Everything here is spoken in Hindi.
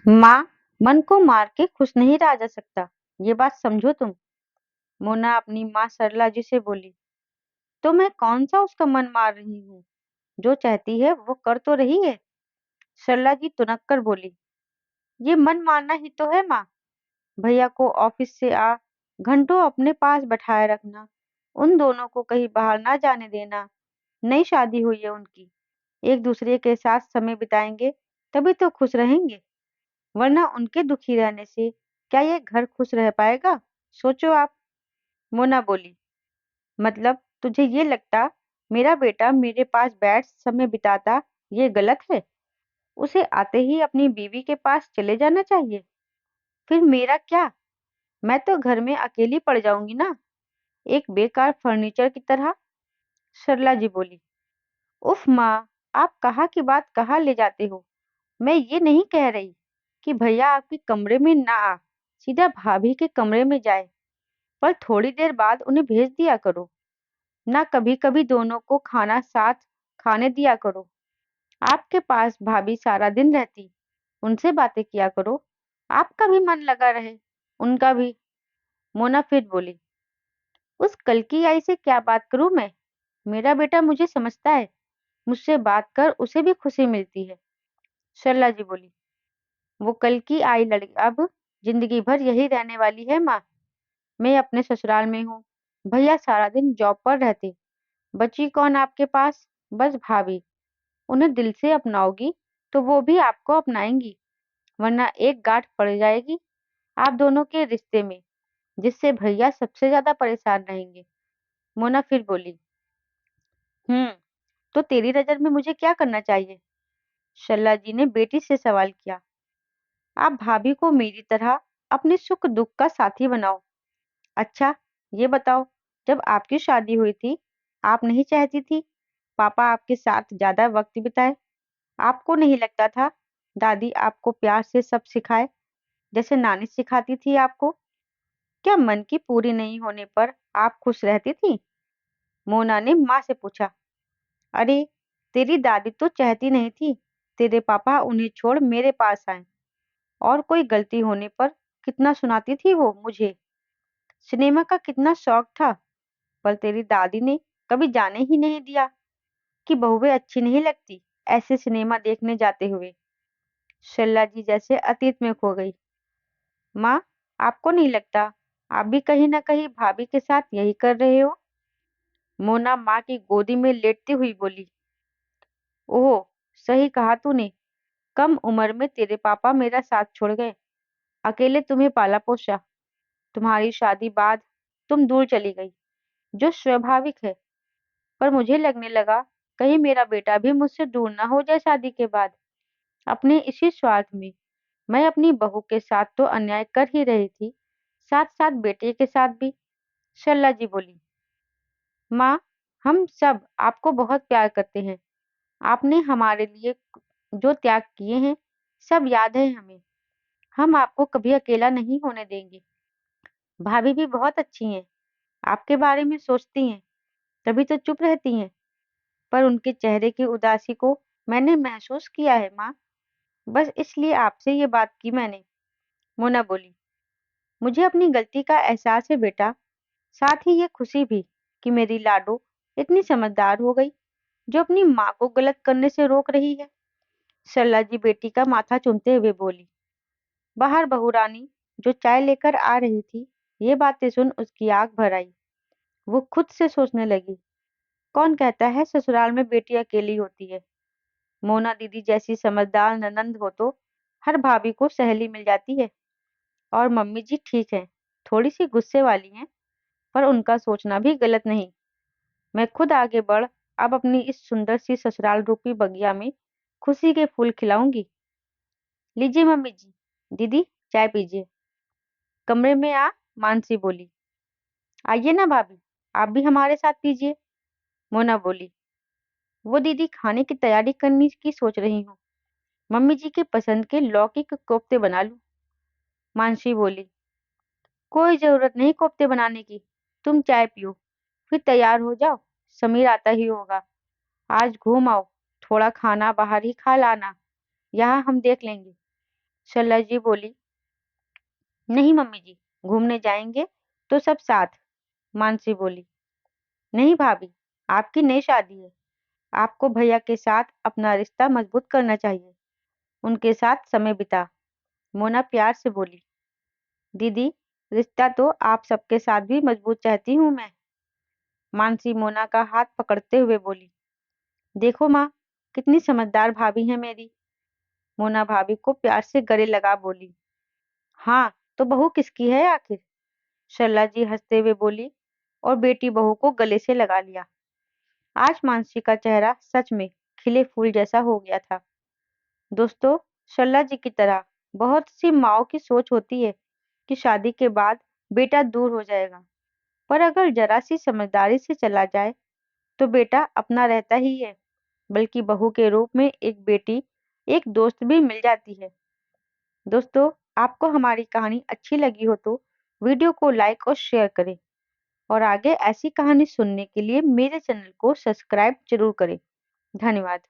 माँ, मन को मार के खुश नहीं रहा जा सकता। ये बात समझो तुम। मोना अपनी माँ सरला जी से बोली। तो मैं कौन सा उसका मन मार रही हूँ? जो चाहती है वो कर तो रही है। सरला जी तुनक कर बोली। ये मन मारना ही तो है माँ। भैया को ऑफिस से आ घंटों अपने पास बैठाए रखना, उन दोनों को कहीं बाहर ना जाने देना। नई शादी हुई है उनकी, एक दूसरे के साथ समय बिताएंगे तभी तो खुश रहेंगे, वरना उनके दुखी रहने से क्या ये घर खुश रह पाएगा? सोचो आप। मोना बोली। मतलब तुझे ये लगता मेरा बेटा मेरे पास बैठ समय बिताता ये गलत है? उसे आते ही अपनी बीवी के पास चले जाना चाहिए। फिर मेरा क्या? मैं तो घर में अकेली पड़ जाऊंगी ना, एक बेकार फर्नीचर की तरह। सरला जी बोली। उफ माँ, आप कहाँ की बात कहाँ ले जाते हो? मैं ये नहीं कह रही कि भैया आपके कमरे में ना आ, सीधा भाभी के कमरे में जाए, पर थोड़ी देर बाद उन्हें भेज दिया करो ना। कभी कभी दोनों को खाना साथ खाने दिया करो। आपके पास भाभी सारा दिन रहती, उनसे बातें किया करो, आपका भी मन लगा रहे, उनका भी। मोना फिर बोली। उस कल की आई से क्या बात करूं मैं? मेरा बेटा मुझे समझता है, मुझसे बात कर उसे भी खुशी मिलती है। सरला जी बोली। वो कल की आई लड़की अब जिंदगी भर यही रहने वाली है माँ। मैं अपने ससुराल में हूँ, भैया सारा दिन जॉब पर रहते, बची कौन आपके पास? बस भाभी। उन्हें दिल से अपनाओगी तो वो भी आपको अपनाएंगी, वरना एक गांठ पड़ जाएगी आप दोनों के रिश्ते में, जिससे भैया सबसे ज्यादा परेशान रहेंगे। मोना फिर बोली। हम्म, तो तेरी नजर में मुझे क्या करना चाहिए? शल्ला जी ने बेटी से सवाल किया। आप भाभी को मेरी तरह अपने सुख दुख का साथी बनाओ। अच्छा, ये बताओ, जब आपकी शादी हुई थी आप नहीं चाहती थी पापा आपके साथ ज्यादा वक्त बिताए? आपको नहीं लगता था दादी आपको प्यार से सब सिखाए, जैसे नानी सिखाती थी आपको? क्या मन की पूरी नहीं होने पर आप खुश रहती थी? मोना ने माँ से पूछा। अरे, तेरी दादी तो चाहती नहीं थी तेरे पापा उन्हें छोड़ मेरे पास आए, और कोई गलती होने पर कितना सुनाती थी वो मुझे। सिनेमा का कितना शौक था, पर तेरी दादी ने कभी जाने ही नहीं दिया कि बहुएं अच्छी नहीं लगती ऐसे सिनेमा देखने जाते हुए। शल्ला जी जैसे अतीत में खो गई। माँ, आपको नहीं लगता आप भी कहीं ना कहीं भाभी के साथ यही कर रहे हो? मोना माँ की गोदी में लेटती हुई बोली। ओह, सही कहा तूने। कम उम्र में तेरे पापा मेरा साथ छोड़ गए, अकेले तुम्हें पाला पोसा। तुम्हारी शादी बाद तुम दूर चली गई, जो स्वाभाविक है, पर मुझे लगने लगा कहीं मेरा बेटा भी मुझसे दूर ना हो जाए शादी के बाद। अपने इसी स्वार्थ में मैं अपनी बहू के साथ तो अन्याय कर ही रही थी, साथ साथ बेटे के साथ भी। शल्ला जी बोली। माँ, हम सब आपको बहुत प्यार करते हैं। आपने हमारे लिए जो त्याग किए हैं सब याद है हमें। हम आपको कभी अकेला नहीं होने देंगे। भाभी भी बहुत अच्छी हैं, आपके बारे में सोचती हैं, तभी तो चुप रहती हैं, पर उनके चेहरे की उदासी को मैंने महसूस किया है माँ। बस इसलिए आपसे ये बात की मैंने। मोना बोली। मुझे अपनी गलती का एहसास है बेटा, साथ ही ये खुशी भी कि मेरी लाडो इतनी समझदार हो गई, जो अपनी माँ को गलत करने से रोक रही है। सरला जी बेटी का माथा चूमते हुए बोली। बाहर बहू रानी जो चाय लेकर आ रही थी, ये बातें सुन उसकी आंख भर आई। वो खुद से सोचने लगी, कौन कहता है ससुराल में बेटी अकेली होती है? मोना दीदी जैसी समझदार ननंद हो तो हर भाभी को सहेली मिल जाती है। और मम्मी जी ठीक है, थोड़ी सी गुस्से वाली हैं, पर उनका सोचना भी गलत नहीं। मैं खुद आगे बढ़ अब अपनी इस सुंदर सी ससुराल रूपी बगिया में खुशी के फूल खिलाऊंगी। लीजिए मम्मी जी, दीदी चाय पीजिए। कमरे में आ, मानसी बोली। आइए ना भाभी, आप भी हमारे साथ पीजिए। मोना बोली। वो दीदी खाने की तैयारी करने की सोच रही हूँ, मम्मी जी के पसंद के लौकी के कोफ्ते बना लूं। मानसी बोली। कोई जरूरत नहीं कोफ्ते बनाने की, तुम चाय पियो, फिर तैयार हो जाओ, समीर आता ही होगा। आज घूम आओ, थोड़ा खाना बाहर ही खा लाना, यहाँ हम देख लेंगे। सरला जी बोली, नहीं मम्मी जी, घूमने जाएंगे तो सब साथ। मानसी बोली, नहीं भाभी, आपकी नई शादी है, आपको भैया के साथ अपना रिश्ता मजबूत करना चाहिए, उनके साथ समय बिता। मोना प्यार से बोली, दीदी, रिश्ता तो आप सबके साथ भी मजबूत चाहती हूँ मैं। मानसी मोना का हाथ पकड़ते हुए बोली, देखो माँ, कितनी समझदार भाभी है मेरी। मोना भाभी को प्यार से गले लगा बोली, हाँ, तो बहू किसकी है आखिर? सरला जी हंसते हुए बोली, और बेटी बहू को गले से लगा लिया। आज मानसी का चेहरा सच में खिले फूल जैसा हो गया था। दोस्तों, सरला जी की तरह बहुत सी माओ की सोच होती है कि शादी के बाद बेटा दूर हो जाएगा, पर अगर जरा सी समझदारी से चला जाए तो बेटा अपना रहता ही है, बल्कि बहू के रूप में एक बेटी, एक दोस्त भी मिल जाती है। दोस्तों, आपको हमारी कहानी अच्छी लगी हो तो वीडियो को लाइक और शेयर करें, और आगे ऐसी कहानी सुनने के लिए मेरे चैनल को सब्सक्राइब जरूर करें। धन्यवाद।